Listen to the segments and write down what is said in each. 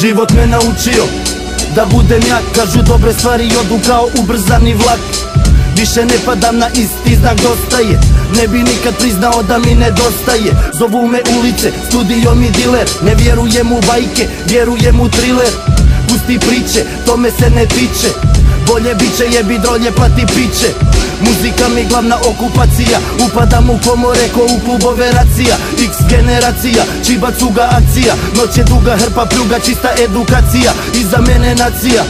Život me naučio da budem jak, kažu dobre stvari odu kao ubrzani vlak. Više ne padam na isti znak, dosta je, ne bi nikad priznao da mi nedostaje. Zovu me ulice, studio mi diler, ne vjerujem u bajke, vjerujem u thriller. Pusti priče, to me se ne tiče, bolje biće jebi drolje plati piće. Muzika mi glavna okupacija, upadam u komore ko u klubove racija. X generacija, čiba cuga akcija, noć je duga, hrpa pljuga, čista edukacija. Iza mene nacija,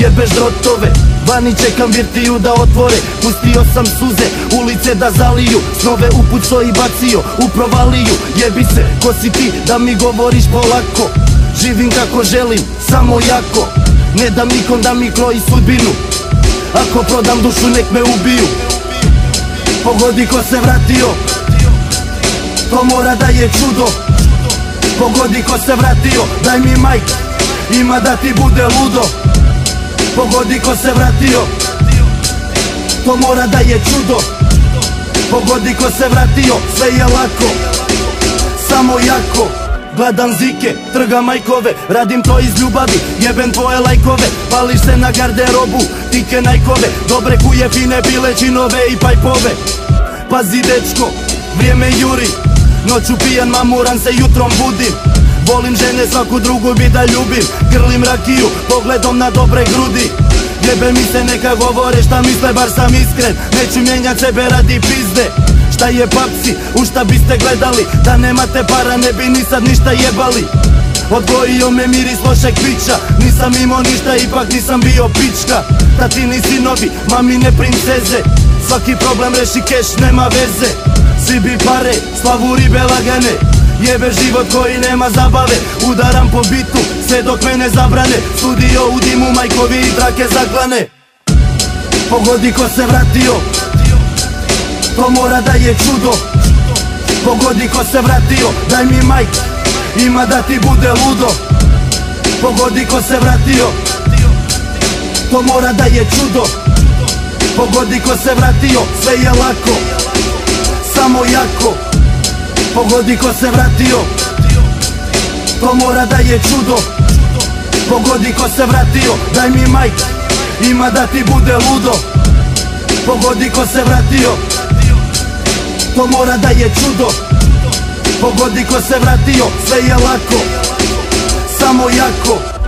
jebeš drotove, vani čekam virtiju da otvore. Pustio sam suze, ulice da zaliju, snove upuco i bacio u provaliju. Jebi se, ko si ti da mi govoriš polako, živim kako želim, samo jako. Ne dam nikom da mi kroji sudbinu, ako prodam dušu nek me ubiju. Pogodi ko se vratio, to mora da je čudo. Pogodi ko se vratio, daj mi majk, ima da ti bude ludo. Pogodi ko se vratio, to mora da je čudo. Pogodi ko se vratio, sve je lako, samo jako. Gledam zike, trgam majkove, radim to iz ljubavi, jebem tvoje lajkove. Pališ se na garderobu, tike najkove, dobre kuje, fine bile, džinove i pajpove. Pazi dečko, vrijeme juri, noću pijan mamuran se, jutrom budim. Volim žene, svaku drugu bi da ljubim, grlim rakiju, pogledom na dobre grudi. Jebe mi se, neka govore šta misle, bar sam iskren, neću mijenjat sebe radi pizde. Šta je papsi, u šta biste gledali, da nemate para ne bi ni sad ništa jebali. Odgojio me miris lošeg pića, nisam imao ništa, ipak nisam bio pička. Tatini sinovi, mamine princeze, svaki problem reši keš, nema veze. Svi bi pare, slavu ribe lagane, jebe život koji nema zabave. Udaram po bitu, sve dok mene zabrane, studio u dimu, majkovi i drake zaklane. Pogodi ko se vratio, to mora da je čudo. Pogodi ko se vratio, daj mi majk, ima da ti bude ludo. Pogodi ko se vratio, to mora da je čudo. Pogodi ko se vratio, sve je lako, samo jako. Pogodi ko se vratio, to mora da je čudo. Pogodi ko se vratio, daj mi majk, ima da ti bude ludo. Pogodi ko se vratio, to mora da je čudo. Pogodi ko se vratio, sve je lako, samo jako.